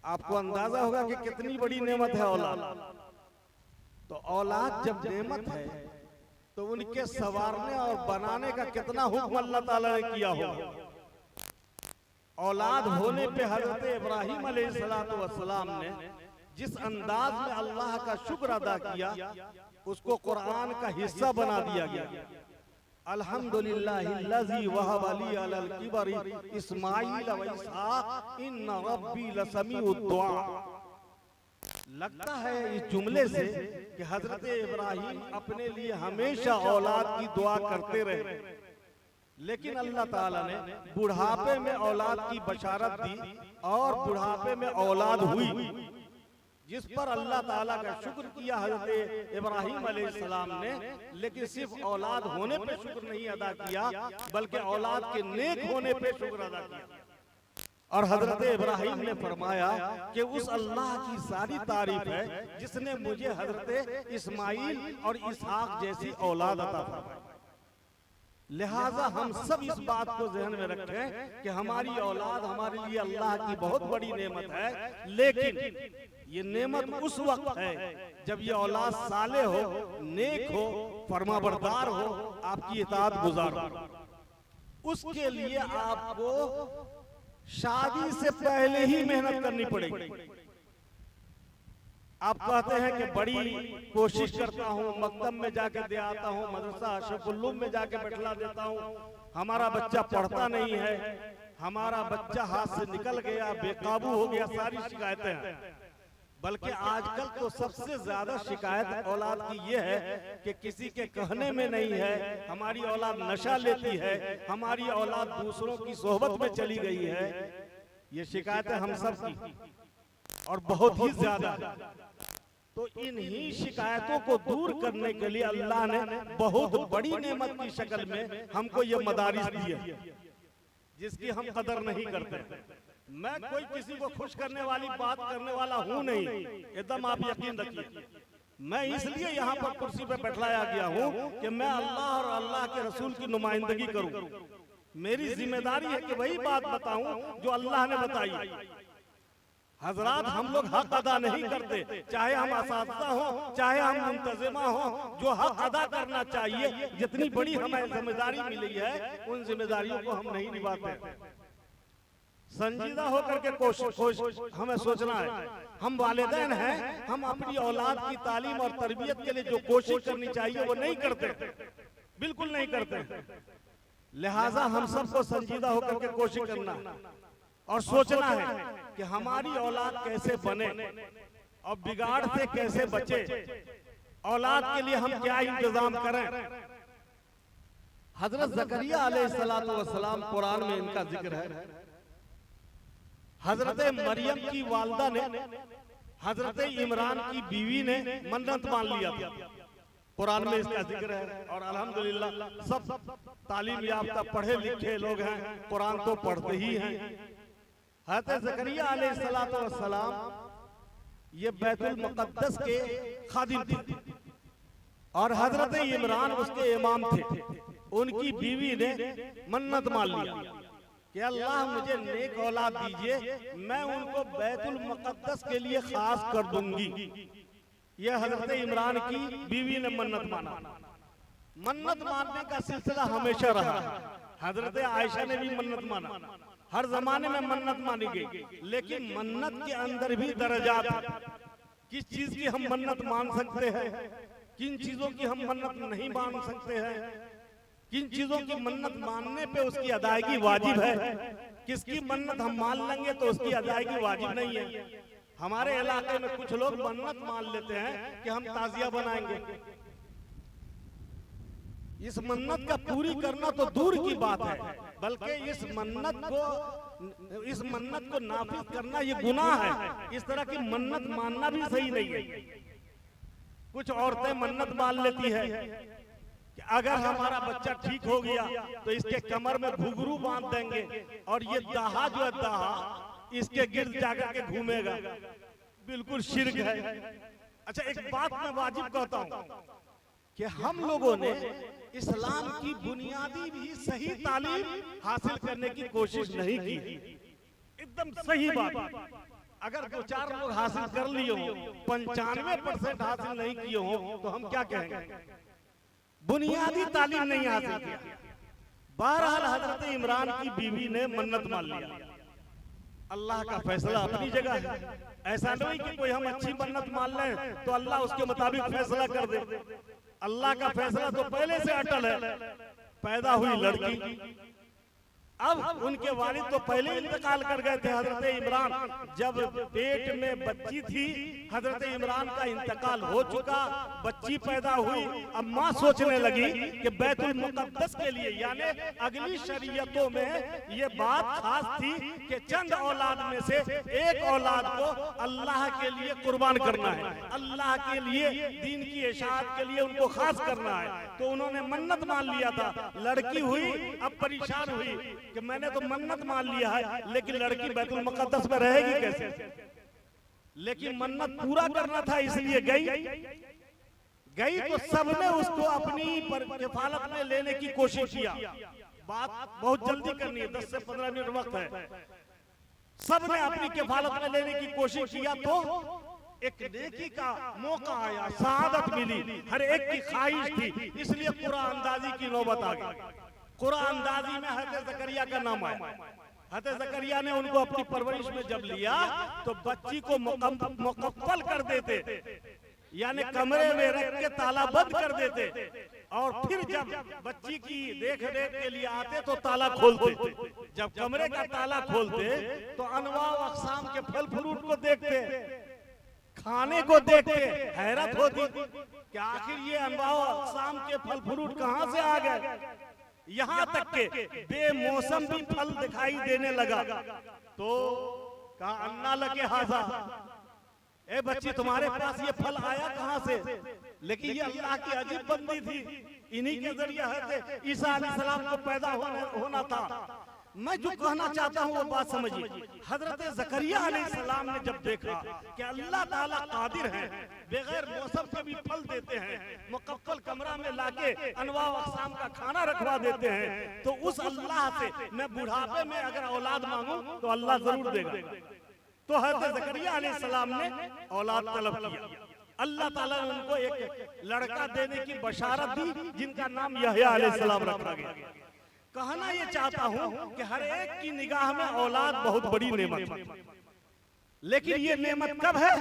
आपको अंदाजा होगा कि कितनी बड़ी नेमत है औलाद। तो औलाद जब नेमत है तो उनके संवारने और बनाने का कितना हुक्म अल्लाह ताला ने किया होगा। औलाद होने पे हजरत इब्राहिम अलैहिस्सलाम ने जिस अंदाज में अल्लाह का शुक्र अदा किया उसको कुरान का हिस्सा बना दिया गया। अल्हम्दुलिल्लाहिल्लज़ी वहब ली अलल किबरी इस्माईल व इसहाक इन्न रब्बी लसमीउद दुआ। लगता है इस जुमले से कि हजरत इब्राहिम अपने लिए हमेशा औलाद की दुआ करते रहे, लेकिन अल्लाह ताला ने बुढ़ापे में औलाद की बशारत दी और बुढ़ापे में औलाद हुई, जिस पर अल्लाह ताला का शुक्र किया हजरत इब्राहिम अलैहिस्सलाम ने। लेकिन सिर्फ औलाद होने पे शुक्र नहीं अदा किया बल्कि औलाद के नेक होने पे शुक्र अदा किया। और हजरत इब्राहिम ने फरमाया कि उस अल्लाह की सारी तारीफ है जिसने मुझे हजरत इस्माईल और इसहाक जैसी औलाद अता फरमाई। लिहाजा हम सब इस बात को ज़हन में रखें कि हमारी औलाद हमारे लिए अल्लाह की बहुत बड़ी नेमत है, लेकिन ये नेमत उस वक्त है जब ये औलाद साले हो, नेक हो, फरमाबरदार हो, आपकी इताअत गुजार हो। उसके लिए आपको शादी से पहले ही मेहनत करनी पड़ेगी। आप कहते हैं कि बड़ी कोशिश करता हूँ, मकतब में जाके दे आता हूँ, मदरसा अशरफुल में जाके बैठला देता हूँ, हमारा बच्चा पढ़ता नहीं है, हमारा बच्चा हाथ से निकल गया, बेकाबू हो गया, सारी शिकायतें हैं। बल्कि आजकल तो सबसे ज्यादा शिकायत औलाद की ये है कि किसी के कहने में नहीं है, हमारी औलाद नशा लेती है, हमारी औलाद दूसरों की सोहबत में चली गई है। ये शिकायतें हम सब की और बहुत ही ज्यादा। तो इन्हीं शिकायतों को दूर करने के लिए अल्लाह ने बहुत बड़ी नेमत की शक्ल में हमको ये मदारिस दी है जिसकी हम कदर नहीं करते। मैं कोई किसी को खुश करने वाली बात करने वाला हूँ नहीं, एकदम आप यकीन रखिए। मैं इसलिए यहाँ पर कुर्सी पे बैठाया गया हूँ कि मैं अल्लाह और अल्लाह के रसूल की नुमाइंदगी करूँ। मेरी जिम्मेदारी है कि वही बात बताऊं जो अल्लाह ने बताई। हजरात, हम लोग हक अदा नहीं करते, चाहे हम असातिज़ा हो, चाहे हम मुंतज़िमा हो। जो हक अदा करना चाहिए, जितनी बड़ी हमें जिम्मेदारी मिली है, उन जिम्मेदारियों को हम नहीं निभाते। संजीदा होकर के कोशिश हमें सोचना है। हम वालिदैन हैं, हम अपनी औलाद की तालीम और तरबियत के लिए जो कोशिश करनी चाहिए वो नहीं करते, बिल्कुल नहीं करते। लिहाजा हम सबको संजीदा होकर के कोशिश करना और सोचना है कि हमारी औलाद कैसे बने और बिगाड़ से कैसे बचे, औलाद के लिए हम क्या इंतजाम करें। हजरत ज़करिया अलैहिस्सलाम, कुरान में इनका जिक्र है। हजरत मरियम की वालदा ने हजरत इमरान की बीवी ने मन्नत मान लिया था, कुरान में इसका जिक्र है। और अल्हम्दुलिल्लाह सब तालीम याफ्ता पढ़े लिखे लोग हैं, कुरान तो पढ़ते ही हैं। हज़रत ज़करिया अलैहिस्सलाम ये बैतुल मुक़द्दस के खादिम थे और हजरत इमरान उसके इमाम थे। उनकी बीवी ने मन्नत मान लिया कि अल्लाह मुझे नेक औलाद दीजिए, मैं उनको बैतुल मुक़द्दस के लिए खास कर दूंगी। यह हजरत इमरान की बीवी ने मन्नत माना। मन्नत मानने का सिलसिला हमेशा रहा। हजरत आयशा ने भी मन्नत माना, हर जमाने में मन्नत मानी गई। लेकिन मन्नत के अंदर भी दर्जात हैं। किस चीज की हम मन्नत मान सकते हैं, किन चीजों की हम मन्नत नहीं मान सकते हैं, किन चीजों की मन्नत मानने पे उसकी अदायगी वाजिब है, किसकी मन्नत हम मान लेंगे तो उसकी अदायगी वाजिब नहीं है। हमारे इलाके में कुछ लोग मन्नत मान लेते हैं कि हम ताजिया बनाएंगे। इस मन्नत का पूरी करना तो दूर की बात है, बल्कि इस मन्नत को नाफिज करना ये गुनाह है। इस तरह की मन्नत मानना भी सही नहीं है। कुछ औरतें मन्नत मान लेती है कि अगर हमारा बच्चा ठीक हो गया तो इसके कमर में घुंघरू बांध देंगे और ये दाहा जो है दाहा इसके गिर्द जाकर के घूमेगा। बिल्कुल शिर्क है। अच्छा, एक बात मैं वाजिब कहता हूं कि हम लोगों ने इस्लाम की बुनियादी भी सही तालीम हासिल करने की कोशिश नहीं की। एकदम सही बात। अगर 2-4 लोग हासिल कर लिए हो, 95% हासिल नहीं किए हो, तो हम क्या कहेंगे? बुनियादी तालीम नहीं हासिल किया। बहरहाल हजरत इमरान की बीवी ने मन्नत मान लिया। अल्लाह का फैसला अपनी जगह है। ऐसा नहीं कि कोई हम अच्छी मन्नत मान लें तो अल्लाह उसके मुताबिक फैसला कर दे। अल्लाह का फैसला तो पहले से अटल है। पैदा हुई लड़की, अब उनके वालिद तो पहले इंतकाल कर गए थे। हजरत इमरान जब पेट में बच्ची थी, हजरत इमरान का इंतकाल हो चुका, बच्ची पैदा हुई। अब माँ सोचने लगी कि बैतुल मुक़द्दस के लिए, यानी अगली शरीयतों में ये बात खास थी कि चंद औलाद में से एक औलाद को अल्लाह के लिए कुर्बान करना है, अल्लाह के लिए दीन की इशाअत के लिए उनको खास करना है। तो उन्होंने मन्नत मान लिया था। लड़की हुई, अब परेशान हुई कि मैंने तो मन्नत मान लिया है, लेकिन लड़की बैतुल मुक़द्दस में रहेगी कैसे? लेकिन मन्नत पूरा करना था, इसलिए गई तो सबने उसको अपनी किफालत में लेने की कोशिश किया। बात बहुत जल्दी करनी है, 10 से 15 मिनट वक्त है। सबने अपनी किफालत में लेने की कोशिश किया तो एक नेकी का मौका आया, सआदत मिली, हर एक की ख्वाहिश थी, इसलिए कुरान अंदाजी की नौबत आ गई। कुरान अंदाजी में हज़रत ज़करिया का नाम आया। हज़रत ज़करिया ने उनको अपनी परवरिश में जब लिया तो बच्ची को मुकफ्फल कर देते, यानी कमरे में रख के ताला बंद कर देते, और फिर जब बच्ची की देख रेख के लिए आते तो ताला खोलते। जब कमरे का ताला खोलते तो अनवा अक़साम के फल फ्रूट को देखते, खाने को देखते, हैरत होती कि आखिर ये अनवा अक़साम के फल फ्रूट कहाँ से आ गए। यहाँ तक के बेमौसम भी फल दिखाई देने लगा तो कहा अन्ना लगे हाजा, ए बच्ची तुम्हारे पास ये फल आया कहाँ से? लेकिन ये अल्लाह की अजीब बंदी थी, इन्हीं के जरिए हज़रत ईसा अलैहिस्सलाम को पैदा होना था। मैं जो कहना चाहता हूँ वो बात समझिए। हजरत ज़करिया अलैहिस्सलाम ने जब देखा कि अल्लाह ताला कादिर है, बगैर मौसम के भी फल देते हैं, मुकफ्फल कमरा में लाके अनवा अक़साम का खाना रखवा देते हैं, तो उस अल्लाह से मैं बुढ़ापे में अगर औलाद मांगूं तो अल्लाह जरूर देगा। तो हजरत ज़करिया अलैहिस्सलाम ने औलाद तलब किया। अल्लाह ताला ने उनको एक लड़का देने की बशारत दी, जिनका नाम यहया अलैहिस्सलाम रखा गया। कहना ये चाहता हूं कि हर एक की निगाह में औलाद बहुत बड़ी नेमत है, लेकिन ये नेमत कब है?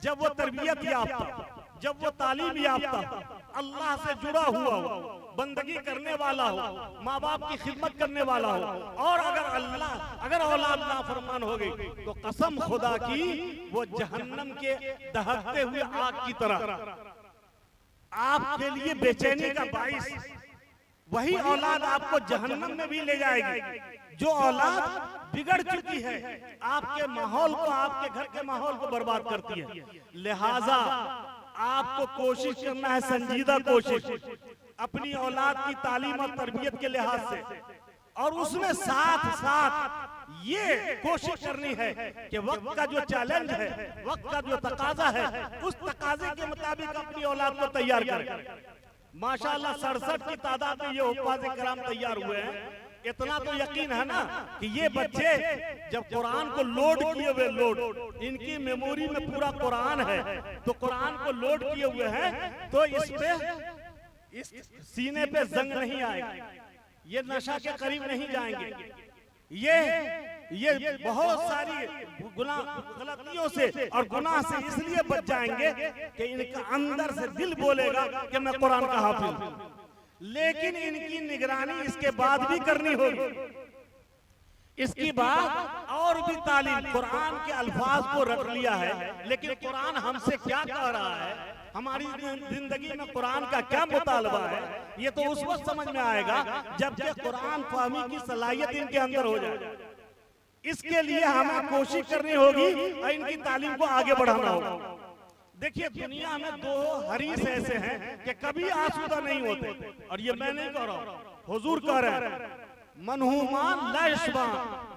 जब वो तरबियत याफ्ता, जब वो तालीम याफ्ता, अल्लाह से जुड़ा हुआ हो, बंदगी करने वाला हो, माँ बाप की खिदमत करने वाला हो। और अगर औलाद नाफरमान हो गई तो कसम खुदा की वो जहन्नम के दहकते हुए आग की तरह आपके लिए बेचैनी का बाइस, वही औलाद आपको जहन्नम में भी ले जाएगी। जो औलाद बिगड़ चुकी है, आपके माहौल को, आपके घर के माहौल को बर्बाद करती है। लिहाजा आपको कोशिश करना है, संजीदा कोशिश, अपनी औलाद की तालीम और तरबियत के लिहाज से, और उसमें साथ साथ ये कोशिश करनी है कि वक्त का जो चैलेंज है, वक्त का जो तकाजा है, उस तकाजे के मुताबिक अपनी औलाद को तैयार करें। माशाअल्लाह 67 की तादाद में ये हुफ़ाज़ किराम तैयार हुए हैं। इतना तो यकीन है ना कि ये बच्चे जब कुरान को लोड किए हुए, इनकी मेमोरी में पूरा कुरान है, तो कुरान को लोड किए हुए हैं, तो इस सीने पे जंग नहीं आएगा, ये नशा के करीब नहीं जाएंगे, ये बहुत सारी गलतियों से और गुनाह से इसलिए बच जाएंगे कि इनका अंदर से दिल बोलेगा कि मैं कुरान का हाफिज हूं। लेकिन इनकी निगरानी इसके बाद भी करनी होगी। इसकी बाद और भी तालीम, कुरान के अल्फाज को रख लिया है, लेकिन कुरान हमसे क्या कह रहा है, हमारी जिंदगी में कुरान का क्या मुतालबा है, ये तो उस वक्त समझ में आएगा जबकि कुरान फहमी की सलाहियत इनके अंदर हो जाए। इसके लिए हमें कोशिश करनी होगी और इनकी तालीम को आगे बढ़ाना होगा। देखिए, दुनिया में 2 हरीस ऐसे हैं कि कभी आसूदा नहीं होते, और ये मैं नहीं कह रहा हूं, हुजूर कह रहे हैं, मनहूमान ला यशबान।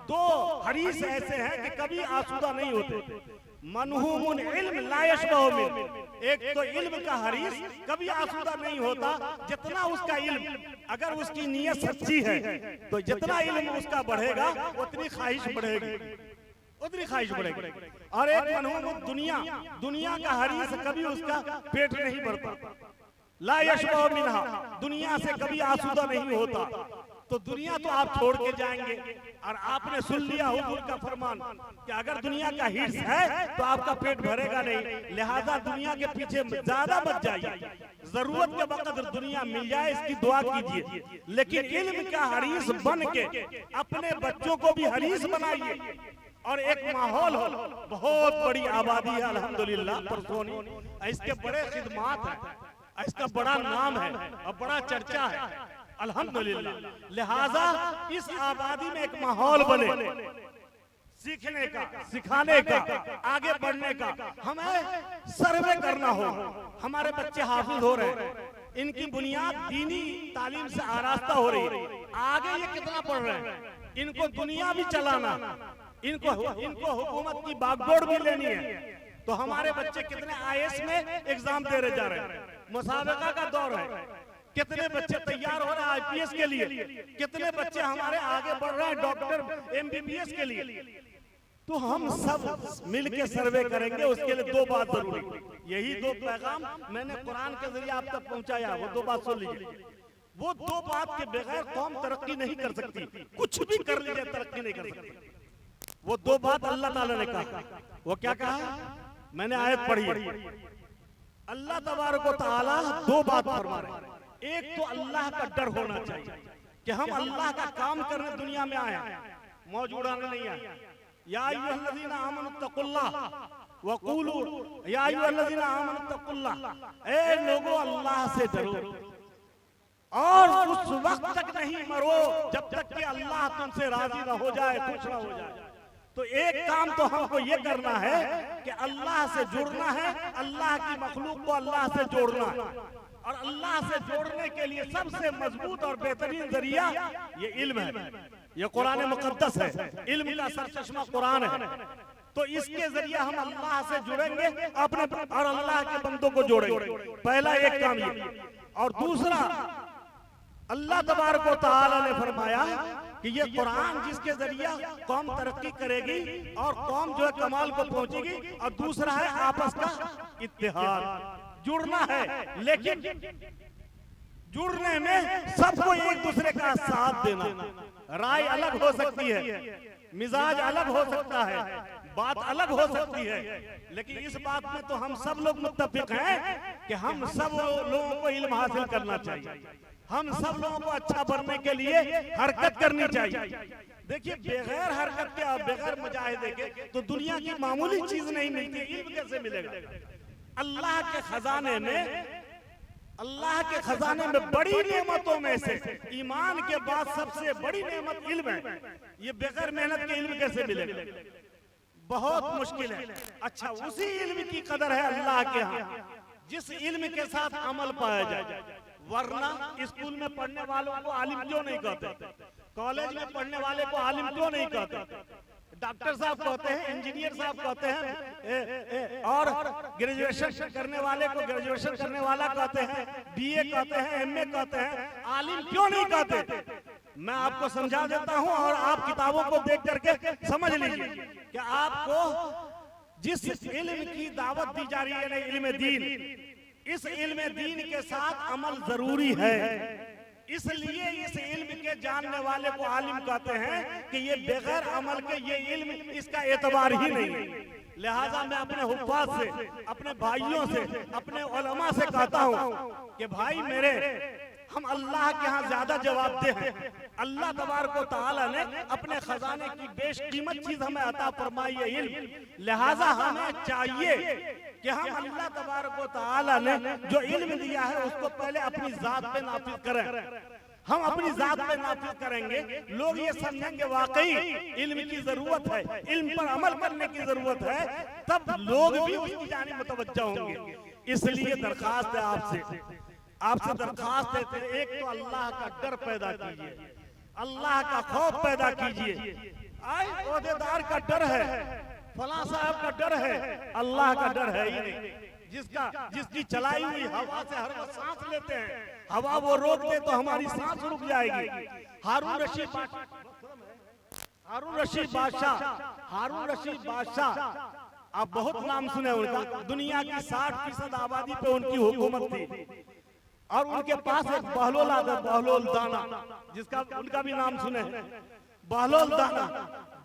2 हरीस ऐसे हैं कि कभी आसूदा नहीं होते। मनहूमुन इल्म ला यशबाहु मिन, एक तो इल्म का हरीस कभी आसूदा नहीं होता, जितना उसका इल्म, अगर उसकी नीयत सच्ची है तो जितना इल्म उसका बढ़ेगा उतनी ख्वाहिश बढ़ेगी। उतनी ख्वाहिश बढ़ेगी। और एक मनहूम दुनिया का हरीस कभी उसका पेट नहीं भरता, ला यशबअ मिनहा, दुनिया से कभी आसूदा नहीं होता। तो दुनिया तो आप छोड़ के जाएंगे। और आपने सुन लिया हुजूर का फरमान कि अगर दुनिया का हिर्स है तो आपका पेट भरेगा नहीं, लिहाजा दुनिया के पीछे ज्यादा मत जाइए। जरूरत के वक्त दुनिया मिल जाए इसकी दुआ कीजिए, लेकिन इल्म का हरीस बन के अपने बच्चों को भी हरीस बनाइए। और एक माहौल हो, बहुत बड़ी आबादी है अल्हम्दुलिल्लाह परसोनी, इसके बड़े खिदमात है, इसका बड़ा नाम है और बड़ा चर्चा है अल्हम्दुलिल्लाह। लिहाजा इस आबादी में एक माहौल बने सीखने का, सिखाने का, आगे बढ़ने का। हमें सर्वे करना हो। हमारे बच्चे हाफिज हो रहे हैं, इनकी बुनियाद दीनी तालीम से आरास्ता हो रही है, आगे ये कितना पढ़ रहे हैं, इनको दुनिया भी चलाना, इनको हुकूमत की बागडोर भी लेनी है। तो हमारे बच्चे कितने IAS में एग्जाम दे रहे जा रहे हैं, मुसाबका का दौर है, कितने बच्चे तैयार हो रहे हैं IPS के लिए, कितने बच्चे हमारे आगे बढ़ रहे हैं डॉक्टर MBBS के लिए। तो हम सब मिलके सर्वे करेंगे। उसके लिए दो बात जरूरी, यही दो पैगाम मैंने कुरान के जरिए आप तक पहुंचाया, वो दो बात सुन लीजिए। वो दो बात के बगैर कौम तरक्की नहीं कर सकती, कुछ भी कर लीजिए तरक्की नहीं कर सकती। वो दो बात अल्लाह ताला ने कहा। वो क्या कहा? मैंने आयत पढ़ी, अल्लाह तबारक व तआला दो बात फरमा रहे। एक तो अल्लाह का डर होना चाहिए कि हम अल्लाह का काम करने दुनिया में आए हैं, मौज उड़ाने नहीं आए। या अय्युहल्लज़ीना आमनुत्तकुल्लाह वक़ूलू, या अय्युहल्लज़ीना आमनुत्तकुल्लाह, ए लोगों अल्लाह से डरो और उस वक्त तक नहीं मरो जब तक कि अल्लाह तुमसे राजी न हो जाए, खुश न हो जाए। तो एक काम तो हमको ये करना है कि अल्लाह से जुड़ना है, अल्लाह की मखलूक को अल्लाह से जोड़ना है। और अल्लाह से जोड़ने के लिए सबसे मजबूत और बेहतरीन जरिया ये इल्म है, ये कुरान मुकद्दस है, इल्म का सरचश्मा कुरान है। तो इसके जरिए हम अल्लाह से जुड़ेंगे अपने और अल्लाह के बंदों को जोड़ेंगे। पहला एक काम ये। और दूसरा, अल्लाह तबारक व तआला ने फरमाया कि ये कुरान जिसके जरिए कौम तरक्की करेगी और कौम जो है कमाल को पहुंचेगी। और दूसरा है आपस का इत्तेहाद, जुड़ना है, लेकिन जुड़ने में सबको एक दूसरे का साथ देना। राय अलग हो सकती है, मिजाज अलग हो सकता है, बात अलग हो सकती है, लेकिन इस बात में तो हम सब लोग मुत्तफिक हैं कि हम सब लोगों को इल्म हासिल करना चाहिए, हम सब लोगों को अच्छा बनने के लिए हरकत करनी चाहिए। देखिए, बगैर हरकत के और बगैर मुजाहिदे के तो दुनिया की मामूली चीज नहीं मिलती, इल्म कैसे मिलेगा? अल्लाह के खजाने में बड़ी नेमतों में से ईमान के बाद सबसे बड़ी नेमत इल्म है। ये बगैर मेहनत के इल्म कैसे मिलेगा? बहुत मुश्किल है। अच्छा, उसी इल्म की कदर है अल्लाह के यहाँ जिस इल्म के साथ अमल पाया जाए। वरना स्कूल में पढ़ने वालों को आलिम क्यों नहीं कहते, कॉलेज में पढ़ने वाले को आलिम क्यों नहीं कहते, डॉक्टर साहब कहते हैं, इंजीनियर साहब कहते हैं, और ग्रेजुएशन करने वाले को ग्रेजुएशन करने वाला कहते हैं, BA कहते हैं, MA कहते हैं, आलिम क्यों नहीं कहते? मैं आपको समझा देता हूं और आप किताबों को देख करके समझ लीजिए कि आपको जिस इल्म की दावत दी जा रही है ना, इल्म दीन, इस इल्म दीन के साथ अमल जरूरी है। इसलिए इस इल्म के जानने वाले को आलिम कहते हैं कि ये बगैर अमल के ये इल्म, इसका एतबार ही नहीं। लिहाजा मैं अपने हुफ्फाज से, अपने भाइयों से, अपने उलमा से कहता हूँ कि भाई मेरे, हम अल्लाह के यहाँ ज्यादा जवाबदेह हैं। अल्लाह तबारक व तआला ने अपने खजाने की बेशकीमत चीज हमें अता फरमाई है, इल्म। लिहाजा हमें चाहिए कि हम अल्लाह तबारक व तआला ने जो इल्म दिया है उसको पहले अपनी जात पे नाफिज करें। हम अपनी जात पे नाफिज करेंगे, लोग ये समझेंगे वाकई इल्म की जरूरत है, इल्म पर अमल करने की जरूरत है, तब लोग भी उसकी जानिब मुतवज्जह होंगे। इसलिए दरखास्त है आपसे दरखास्त है, एक तो अल्लाह का डर पैदा कीजिए, अल्लाह का खौफ पैदा कीजिए। आए ओहदेदार का डर है, फला साहब का डर है, अल्लाह का डर है ही नहीं। जिसकी चलाई हुई हवा से हर वक्त सांस लेते हैं, हवा वो रोक दे तो हमारी सांस रुक जाएगी। हारून रशीद हारून रशीद बादशाह, हारून रशीद बादशाह, आप बहुत नाम सुने उनका। दुनिया की 60% आबादी पे उनकी हुकूमत थी और उनके पास एक बहलोल आता, बहलोल दाना, जिसका उनका भी नाम सुने हैं, बहलोल दाना।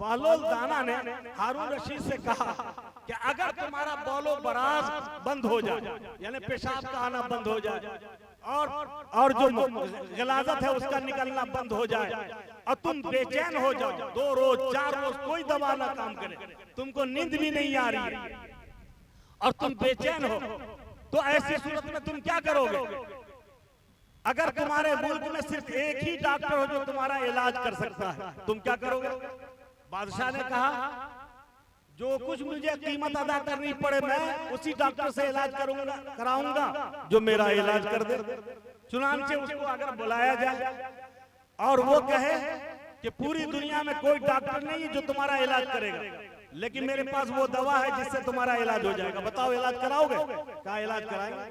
बहलोल दाना ने हारून रशीद से कहा कि अगर तुम्हारा बौलो बराज बंद हो जाए, यानी पेशाब का आना बंद हो जाए और जो गलाजत है उसका निकलना बंद हो जाए और तुम बेचैन हो जाओ, 2 रोज 4 रोज कोई दवा ना काम करे, तुमको नींद भी नहीं आ रही है और तुम बेचैन हो, तो ऐसी सूरत में तुम क्या करोगे? अगर तुम्हारे मुल्क में सिर्फ एक ही डॉक्टर हो जो तुम्हारा इलाज कर सकता है, तुम क्या करोगे? बादशाह ने कहा जो कुछ मुझे कीमत अदा करनी पड़े मैं उसी डॉक्टर से इलाज करूंगा, कराऊंगा जो मेरा इलाज कर दे। चुनांचे उसको अगर बुलाया जाए और वो कहे कि पूरी दुनिया में कोई डॉक्टर नहीं है जो तुम्हारा इलाज करेगा, लेकिन मेरे पास वो दवा है जिससे तुम्हारा इलाज हो जाएगा, बताओ इलाज कराओगे? क्या इलाज कराएंगे?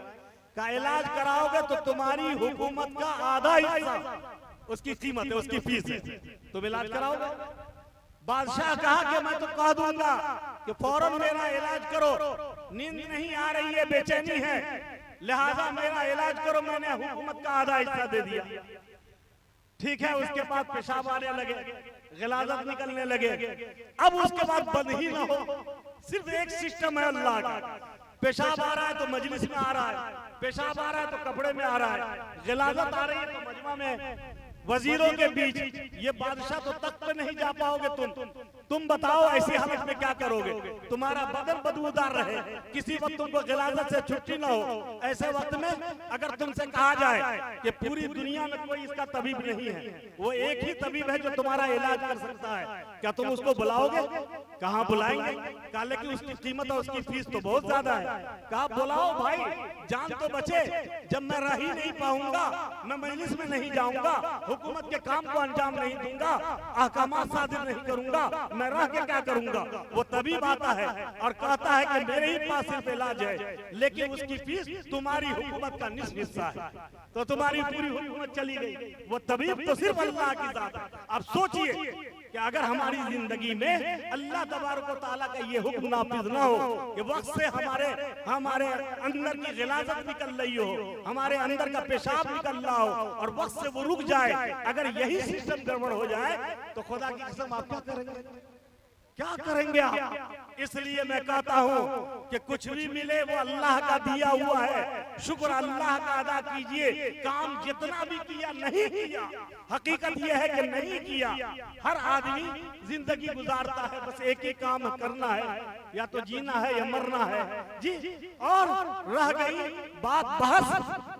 का इलाज कराओगे तो तुम्हारी हुकूमत का आधा हिस्सा उसकी कीमत है, उसकी फीस है, तुम इलाज कराओगे? बादशाह कहा कि मैं तो कह दूंगा कि फौरन मेरा इलाज करो, नींद नहीं आ रही है, बेचैनी है, लिहाजा मेरा इलाज करो, मैंने हुकूमत का आधा हिस्सा दे दिया। ठीक है, उसके बाद पेशाब आने लगे, गिलाजत निकलने लगे। अब उसके बाद बंद ही ना हो, सिर्फ एक सिस्टम है अल्लाह का, पेशाब आ रहा है तो मजलिस में आ रहा है, पेशाब आ रहा है तो कपड़े में आ रहा है, गिलाजत आ रही है तो मजमा में वजीरों के बीच। ये बादशाह तो तख्त पे नहीं जा पाओगे तुम बताओ ऐसी हालत में क्या करोगे? तुम्हारा बदन बदबूदार रहे, किसी वक्त तुमको गिलाजत से छुट्टी ना हो, ऐसे वक्त में अगर तुमसे कहा जाए कि पूरी दुनिया में कोई इसका तबीब नहीं है, वो एक ही तबीब है जो तुम्हारा इलाज कर सकता है, क्या तुम उसको बुलाओगे? कहाँ बुलाएंगे? कहा लेकिन उसकी कीमत और उसकी फीस तो बहुत ज्यादा है। कहा बुलाओ भाई, जान तो बचे, जब मैं रह ही नहीं पाऊंगा, मैं मजलिस में नहीं जाऊंगा, हुकूमत के काम को अंजाम नहीं दूंगा, अहकामात सादिर नहीं करूंगा, मैं रह के क्या करूंगा? वो तबीब आता है और कहता है कि मेरे ही पास सिर्फ इलाज है, लेकिन उसकी फीस तुम्हारी हुकूमत का निस्फ हिस्सा है, तो तुम्हारी पूरी हुकूमत चली गई। वो तबीब तो सिर्फ अल्लाह की जात है। अब सोचिए कि अगर हमारी जिंदगी में अल्लाह तबारक व तआला का ये हुक्म नाफिज ना हो कि वक्त से हमारे अंदर की गिलाजत निकल रही हो, हमारे अंदर का पेशाब निकल रहा हो और वक्त से वो रुक जाए, अगर यही सिस्टम गड़बड़ हो जाए तो खुदा की कसम आप क्या करेंगे? क्या करेंगे आप? इसलिए मैं कहता हूँ कि कुछ भी मिले वो अल्लाह का दिया हुआ है, शुक्र अल्लाह का अदा कीजिए। काम जितना भी किया नहीं किया, हकीकत यह है कि नहीं किया। हर आदमी जिंदगी गुजारता है, बस एक ही काम करना है, या तो जीना है या मरना है जी। और रह गई बात बहस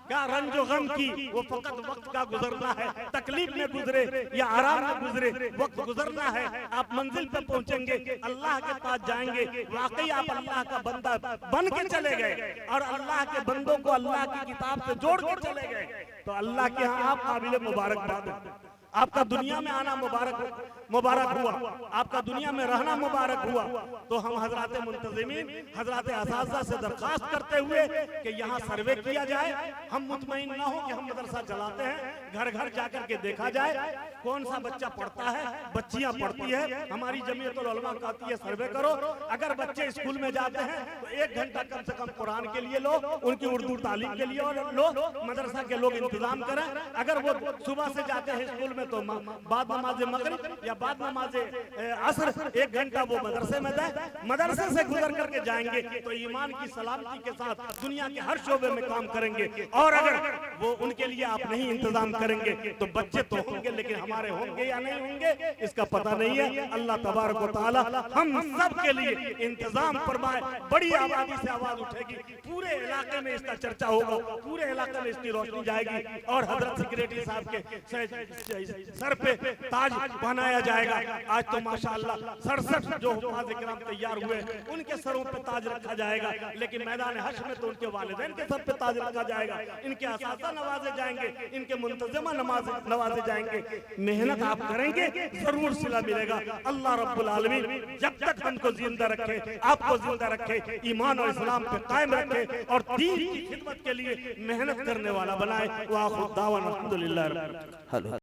क्या रंजो गम की, वो फकत वक्त का गुजरना है, तकलीफ में गुजरे या आराम में गुजरे, वक्त गुजरना है, आप मंजिल पे पहुंचेंगे, अल्लाह के पास जाएंगे। वाकई आप अल्लाह का बंदा बन के चले गए और अल्लाह के बंदों को अल्लाह की किताब से जोड़ के चले गए, तो अल्लाह के यहाँ आप काबिल मुबारकबाद हैं। आपका दुनिया में आना मुबारक हुआ, आपका दुनिया में रहना मुबारक हुआ। तो हम हजरात मुंतजिमीन, हजरात असातिज़ा से दरखास्त करते हुए कि यहाँ सर्वे किया जाए, हम मुतमईन ना हो कि हम मदरसा चलाते हैं, घर घर जाकर के देखा जाए कौन सा बच्चा पढ़ता है, बच्चियां पढ़ती है। हमारी जमीयतुल उलमा कहती है सर्वे करो, अगर बच्चे स्कूल में जाते हैं तो 1 घंटा कम से कम कुरान के लिए लो, उनकी उर्दू तालीम के लिए लो, मदरसा के लोग इंतजाम करें। अगर वो सुबह से जाते हैं स्कूल में तो बाद नमाज मगरिब या बाद नमाज असर 1 घंटा वो मदरसे में जाए, मदरसे से गुजर करके जाएंगे तो ईमान की सलामती के साथ दुनिया के हर शोबे में काम करेंगे। और अगर वो उनके लिए आप नहीं इंतजाम करेंगे तो बच्चे तो होंगे, लेकिन हमारे होंगे या नहीं होंगे इसका पता नहीं है। अल्लाह तबारक व तआला हम सब के लिए इंतजाम फरमाए। बड़ी आबादी से आवाज उठेगी, पूरे इलाके में इसका चर्चा होगा, पूरे इलाके में इसकी रोशनी जाएगी और हजरत सेक्रेटरी साहब के सर पे ताज पहनाया जाएगा। आज तो माशाअल्लाह 67 जो हुफ़ाज़ इकराम तैयार हुए उनके सरों पे ताज रखा जाएगा, लेकिन मैदान हश्र में तो उनके वालिदैन के सर पे ताज रखा जाएगा, इनके असातिज़ा नवाजे जाएंगे, इनके मुंतज़िमा नवाजे जाएंगे। मेहनत आप करेंगे जरूर सिला मिलेगा। अल्लाह रब्बुल आलमीन जब तक हमको जिंदा रखे, आपको जिंदा रखे, ईमान और इस्लाम पे कायम रखे और दीन की खिदमत के लिए मेहनत करने वाला बनाए। व आखिर दावाना अल्हम्दुलिल्लाह।